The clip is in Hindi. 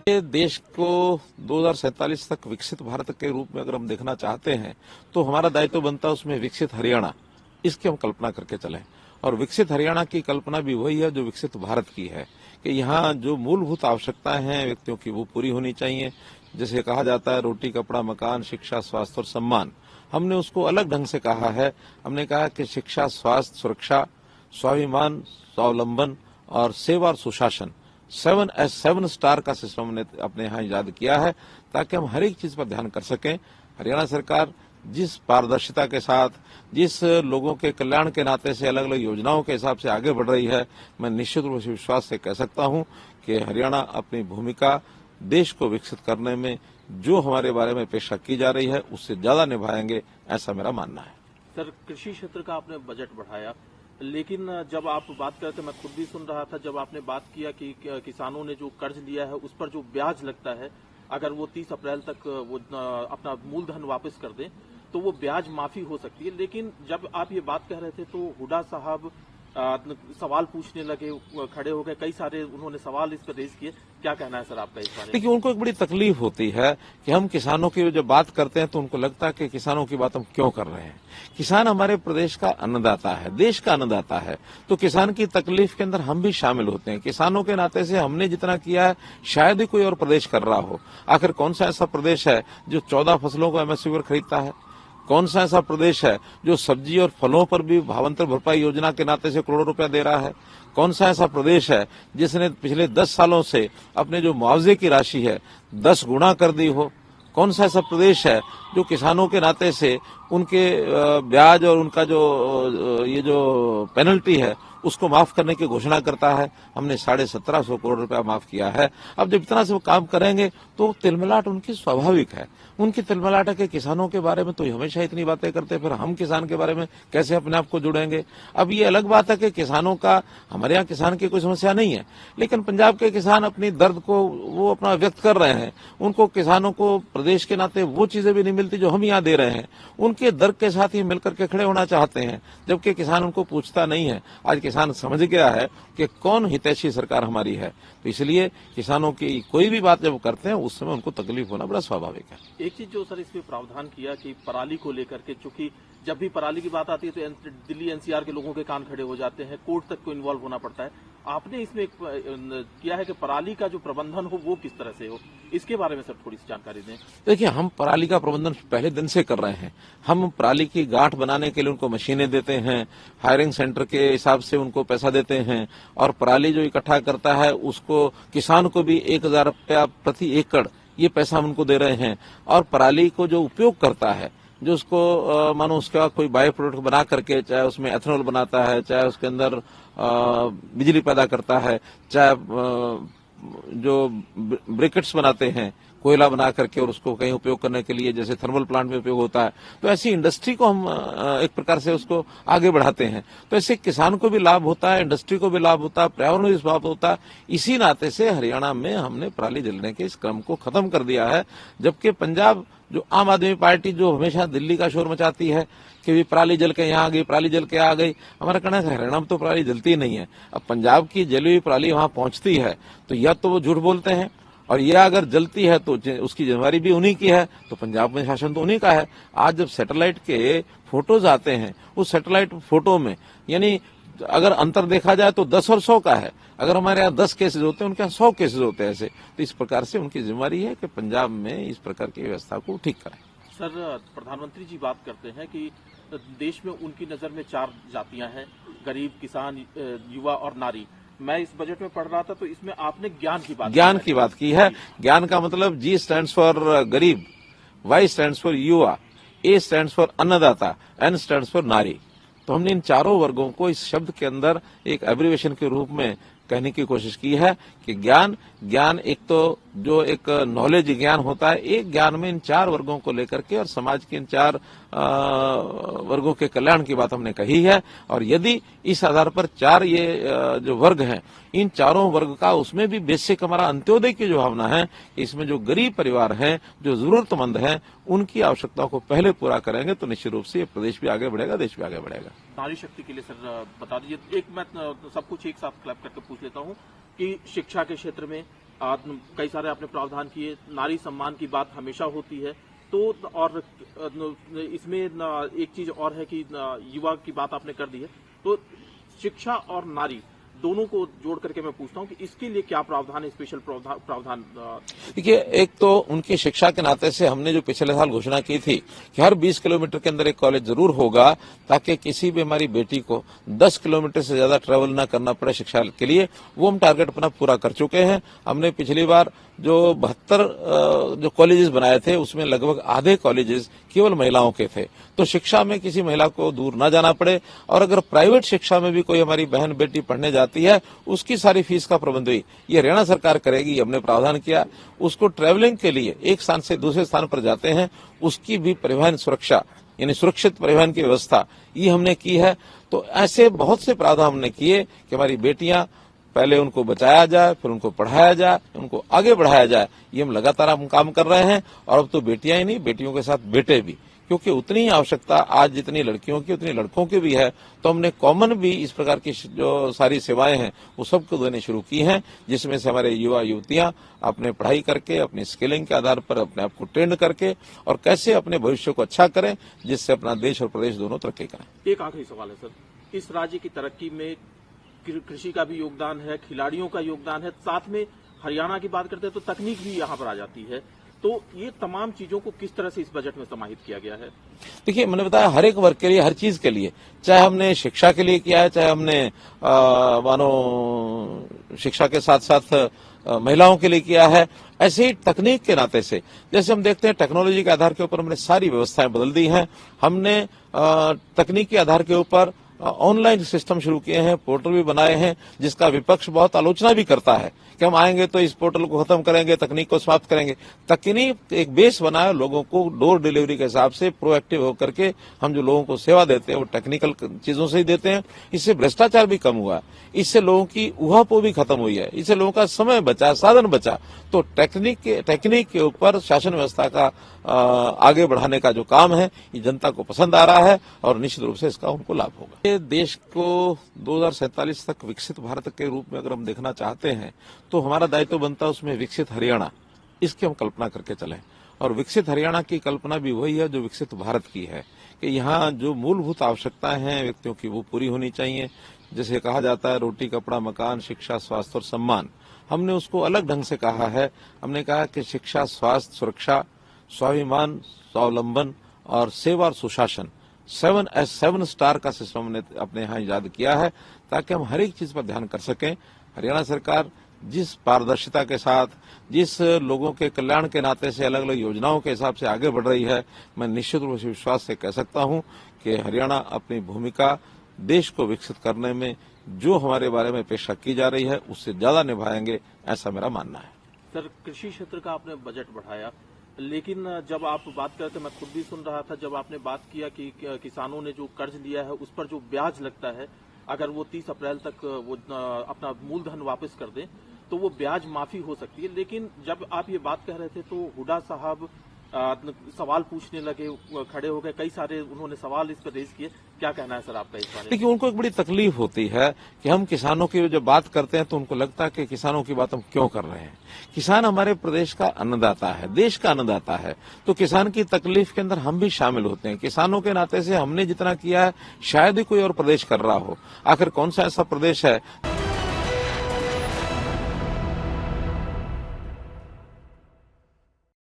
ये देश को 2047 तक विकसित भारत के रूप में अगर हम देखना चाहते हैं तो हमारा दायित्व बनता है उसमें विकसित हरियाणा, इसकी हम कल्पना करके चलें। और विकसित हरियाणा की कल्पना भी वही है जो विकसित भारत की है कि यहाँ जो मूलभूत आवश्यकताएं हैं व्यक्तियों की वो पूरी होनी चाहिए। जैसे कहा जाता है रोटी, कपड़ा, मकान, शिक्षा, स्वास्थ्य और सम्मान। हमने उसको अलग ढंग से कहा है। हमने कहा कि शिक्षा, स्वास्थ्य, सुरक्षा, स्वाभिमान, स्वावलंबन और सेवा और सुशासन 7 स्टार का सिस्टम हमने अपने यहाँ इजाद किया है ताकि हम हर एक चीज पर ध्यान कर सकें। हरियाणा सरकार जिस पारदर्शिता के साथ, जिस लोगों के कल्याण के नाते से अलग अलग योजनाओं के हिसाब से आगे बढ़ रही है, मैं निश्चित रूप से विश्वास से कह सकता हूं कि हरियाणा अपनी भूमिका देश को विकसित करने में जो हमारे बारे में अपेक्षा की जा रही है उससे ज्यादा निभाएंगे, ऐसा मेरा मानना है। सर, कृषि क्षेत्र का आपने बजट बढ़ाया, लेकिन जब आप बात करते, मैं खुद भी सुन रहा था जब आपने बात किया कि किसानों ने जो कर्ज लिया है उस पर जो ब्याज लगता है, अगर वो 30 अप्रैल तक वो अपना मूलधन वापस कर दें तो वो ब्याज माफी हो सकती है। लेकिन जब आप ये बात कह रहे थे तो हुड्डा साहब सवाल पूछने लगे, खड़े हो गए, कई सारे उन्होंने सवाल इस पर रेज किए। क्या कहना है सर आपका इस बारे में? देखिए, उनको एक बड़ी तकलीफ होती है कि हम किसानों की जब बात करते हैं तो उनको लगता है कि किसानों की बात हम क्यों कर रहे हैं। किसान हमारे प्रदेश का अन्नदाता है, देश का अन्नदाता है, तो किसान की तकलीफ के अंदर हम भी शामिल होते हैं। किसानों के नाते से हमने जितना किया है शायद ही कोई और प्रदेश कर रहा हो। आखिर कौन सा ऐसा प्रदेश है जो 14 फसलों को एमएसपी पर खरीदता है? कौन सा ऐसा प्रदेश है जो सब्जी और फलों पर भी भावांतर भरपाई योजना के नाते से करोड़ों रुपया दे रहा है? कौन सा ऐसा प्रदेश है जिसने पिछले 10 सालों से अपने जो मुआवजे की राशि है 10 गुना कर दी हो? कौन सा ऐसा प्रदेश है जो किसानों के नाते से उनके ब्याज और उनका जो ये जो पेनल्टी है उसको माफ करने की घोषणा करता है? हमने 1750 करोड़ रुपया माफ किया है। अब जब इतना से वो काम करेंगे तो तिलमिलाट उनकी स्वाभाविक है। उनकी तिलमिलाट है कि किसानों के बारे में तो हमेशा इतनी बातें करते, फिर हम किसान के बारे में कैसे अपने आप को जुड़ेंगे? अब ये अलग बात है कि किसानों का, हमारे यहाँ किसान की कोई समस्या नहीं है, लेकिन पंजाब के किसान अपनी दर्द को वो अपना व्यक्त कर रहे हैं। उनको, किसानों को प्रदेश के नाते वो चीजें भी नहीं मिलती जो हम यहाँ दे रहे हैं। उनके दर्द के साथ ही मिलकर के खड़े होना चाहते हैं, जबकि किसान उनको पूछता नहीं है। आज किसान समझ गया है कि कौन हितैषी सरकार हमारी है, तो इसलिए किसानों की कोई भी बात जब करते हैं उस समय उनको तकलीफ होना बड़ा स्वाभाविक है। एक चीज जो सर इसमें प्रावधान किया कि पराली को लेकर के, चूंकि जब भी पराली की बात आती है तो दिल्ली एनसीआर के लोगों के कान खड़े हो जाते हैं, कोर्ट तक को इन्वॉल्व होना पड़ता है। आपने इसमें एक किया है कि पराली का जो प्रबंधन हो वो किस तरह से हो, इसके बारे में सर थोड़ी सी जानकारी दें। देखिए, हम पराली का प्रबंधन पहले दिन से कर रहे हैं। हम पराली की गांठ बनाने के लिए उनको मशीनें देते हैं, हायरिंग सेंटर के हिसाब से उनको पैसा देते हैं, और पराली जो इकट्ठा करता है उसको किसान को भी 1000 रुपया प्रति एकड़ ये पैसा हम उनको दे रहे हैं। और पराली को जो उपयोग करता है, जो उसको मानो उसका कोई बायो प्रोडक्ट बना करके, चाहे उसमें एथेनॉल बनाता है, चाहे उसके अंदर बिजली पैदा करता है, चाहे जो ब्रिकेट्स बनाते हैं कोयला बना करके और उसको कहीं उपयोग करने के लिए, जैसे थर्मल प्लांट में उपयोग होता है, तो ऐसी इंडस्ट्री को हम एक प्रकार से उसको आगे बढ़ाते हैं। तो ऐसे किसान को भी लाभ होता है, इंडस्ट्री को भी लाभ होता है, पर्यावरण को भी लाभ होता है। इसी नाते से हरियाणा में हमने पराली जलने के इस क्रम को खत्म कर दिया है। जबकि पंजाब, जो आम आदमी पार्टी जो हमेशा दिल्ली का शोर मचाती है कि पराली जल के यहाँ आ गई, पराली जल के आ गई, हमारा कहना है हरियाणा में तो पराली जलती ही नहीं है। अब पंजाब की जली हुई पराली वहां पहुंचती है तो या तो वो झूठ बोलते हैं, और यह अगर जलती है तो उसकी जिम्मेवारी भी उन्हीं की है, तो पंजाब में शासन तो उन्हीं का है। आज जब सैटेलाइट के फोटोज आते हैं, उस सैटेलाइट फोटो में यानी अगर अंतर देखा जाए तो 10 और 100 का है। अगर हमारे यहाँ 10 केसेज होते हैं, उनके यहाँ 100 केसेज होते हैं ऐसे। तो इस प्रकार से उनकी जिम्मेवारी है कि पंजाब में इस प्रकार की व्यवस्था को ठीक करें। सर, प्रधानमंत्री जी बात करते हैं कि देश में उनकी नजर में 4 जातियां हैं, गरीब, किसान, युवा और नारी। मैं इस बजट में पढ़ रहा था तो इसमें आपने ज्ञान की बात की है। ज्ञान का मतलब G स्टैंड्स फॉर गरीब, Y स्टैंड्स फॉर युवा, A स्टैंड्स फॉर अन्नदाता, N स्टैंड्स फॉर नारी। तो हमने इन चारों वर्गों को इस शब्द के अंदर एक एब्रिविएशन के रूप में कहने की कोशिश की है कि ज्ञान एक तो जो एक नॉलेज ज्ञान होता है, एक ज्ञान में इन 4 वर्गों को लेकर के और समाज के इन 4 वर्गों के कल्याण की बात हमने कही है। और यदि इस आधार पर 4 ये जो वर्ग हैं, इन चारों वर्ग का, उसमें भी बेसिक हमारा अंत्योदय की जो भावना है, इसमें जो गरीब परिवार हैं, जो जरूरतमंद हैं, उनकी आवश्यकताओं को पहले पूरा करेंगे तो निश्चित रूप से ये प्रदेश भी आगे बढ़ेगा, देश भी आगे बढ़ेगा। नारी शक्ति के लिए सर बता दीजिए, एक मैं सब कुछ एक साथ क्लब करके पूछ लेता हूँ कि शिक्षा के क्षेत्र में कई सारे आपने प्रावधान किए, नारी सम्मान की बात हमेशा होती है। तो और इसमें एक चीज और है कि युवा की बात आपने कर दी है, तो शिक्षा और नारी दोनों को जोड़ करके मैं पूछता हूं कि इसके लिए क्या प्रावधान है, स्पेशल प्रावधान? देखिए, एक तो उनकी शिक्षा के नाते से हमने जो पिछले साल घोषणा की थी कि हर 20 किलोमीटर के अंदर एक कॉलेज जरूर होगा, ताकि किसी भी हमारी बेटी को 10 किलोमीटर से ज्यादा ट्रेवल न करना पड़े शिक्षा के लिए, वो हम टारगेट अपना पूरा कर चुके हैं। हमने पिछली बार जो 72 जो कॉलेजेस बनाए थे, उसमें लगभग आधे कॉलेजेस केवल महिलाओं के थे। तो शिक्षा में किसी महिला को दूर न जाना पड़े, और अगर प्राइवेट शिक्षा में भी कोई हमारी बहन बेटी पढ़ने जाती है, उसकी सारी फीस का प्रबंध भी ये हरियाणा सरकार करेगी। हमने प्रावधान किया, उसको ट्रेवलिंग के लिए एक स्थान से दूसरे स्थान पर जाते हैं, उसकी भी परिवहन सुरक्षा यानी सुरक्षित परिवहन की व्यवस्था ये हमने की है। तो ऐसे बहुत से प्रावधान हमने किए कि हमारी बेटियां, पहले उनको बचाया जाए, फिर उनको पढ़ाया जाए, उनको आगे बढ़ाया जाए। ये हम लगातार हम काम कर रहे हैं। और अब तो बेटियां ही नहीं, बेटियों के साथ बेटे भी, क्योंकि उतनी ही आवश्यकता आज जितनी लड़कियों की उतनी लड़कों की भी है। तो हमने कॉमन भी इस प्रकार की जो सारी सेवाएं हैं वो सबको देनी शुरू की हैं, जिसमें से हमारे युवा युवतियां अपने पढ़ाई करके, अपनी स्किलिंग के आधार पर अपने आप को ट्रेंड करके और कैसे अपने भविष्य को अच्छा करें, जिससे अपना देश और प्रदेश दोनों तरक्की करें। एक आखिरी सवाल है सर, इस राज्य की तरक्की में कृषि का भी योगदान है, खिलाड़ियों का योगदान है, साथ में हरियाणा की बात करते हैं तो तकनीक भी यहाँ पर आ जाती है। तो ये तमाम चीजों को किस तरह से इस बजट में समाहित किया गया है? देखिए, मैंने बताया हर एक वर्ग के लिए, हर चीज के लिए, चाहे हमने शिक्षा के लिए किया है, चाहे हमने मानो शिक्षा के साथ साथ महिलाओं के लिए किया है, ऐसे ही तकनीक के नाते से जैसे हम देखते हैं टेक्नोलॉजी के आधार के ऊपर हमने सारी व्यवस्थाएं बदल दी हैं। हमने तकनीक के आधार के ऊपर ऑनलाइन सिस्टम शुरू किए हैं, पोर्टल भी बनाए हैं, जिसका विपक्ष बहुत आलोचना भी करता है कि हम आएंगे तो इस पोर्टल को खत्म करेंगे, तकनीक को समाप्त करेंगे। तकनीक एक बेस बनाया, लोगों को डोर डिलीवरी के हिसाब से प्रोएक्टिव होकर के हम जो लोगों को सेवा देते हैं वो टेक्निकल चीजों से ही देते हैं। इससे भ्रष्टाचार भी कम हुआ, इससे लोगों की ऊहापोह भी खत्म हुई है, इससे लोगों का समय बचा, साधन बचा। तो टेक्निक के ऊपर शासन व्यवस्था का आगे बढ़ाने का जो काम है ये जनता को पसंद आ रहा है और निश्चित रूप से इसका उनको लाभ होगा। ये देश को 2047 तक विकसित भारत के रूप में अगर हम देखना चाहते हैं तो हमारा दायित्व बनता है उसमें विकसित हरियाणा, इसकी हम कल्पना करके चलें। और विकसित हरियाणा की कल्पना भी वही है जो विकसित भारत की है, कि यहाँ जो मूलभूत आवश्यकताएं हैं व्यक्तियों की वो पूरी होनी चाहिए। जैसे कहा जाता है रोटी कपड़ा मकान शिक्षा स्वास्थ्य और सम्मान, हमने उसको अलग ढंग से कहा है। हमने कहा कि शिक्षा स्वास्थ्य सुरक्षा स्वाभिमान स्वावलंबन और सेवा और सुशासन 7 स्टार का सिस्टम हमने अपने यहाँ ईजाद किया है, ताकि हम हर एक चीज पर ध्यान कर सकें। हरियाणा सरकार जिस पारदर्शिता के साथ, जिस लोगों के कल्याण के नाते से अलग अलग योजनाओं के हिसाब से आगे बढ़ रही है, मैं निश्चित रूप से विश्वास से कह सकता हूं कि हरियाणा अपनी भूमिका देश को विकसित करने में जो हमारे बारे में अपेक्षा की जा रही है उससे ज्यादा निभाएंगे, ऐसा मेरा मानना है। सर, कृषि क्षेत्र का आपने बजट बढ़ाया, लेकिन जब आप बात करते, मैं खुद भी सुन रहा था, जब आपने बात किया कि किसानों ने जो कर्ज लिया है उस पर जो ब्याज लगता है, अगर वो 30 अप्रैल तक वो अपना मूलधन वापस कर दें तो वो ब्याज माफी हो सकती है। लेकिन जब आप ये बात कह रहे थे तो हुड्डा साहब सवाल पूछने लगे, खड़े हो गए, कई सारे उन्होंने सवाल इस पर रेज किए। क्या कहना है सर आपका इस बारे में? देखिए, उनको एक बड़ी तकलीफ होती है कि हम किसानों की जब बात करते हैं तो उनको लगता है कि किसानों की बात हम क्यों कर रहे हैं। किसान हमारे प्रदेश का अन्नदाता है, देश का अन्नदाता है, तो किसान की तकलीफ के अंदर हम भी शामिल होते हैं। किसानों के नाते से हमने जितना किया है शायद ही कोई और प्रदेश कर रहा हो। आखिर कौन सा ऐसा प्रदेश है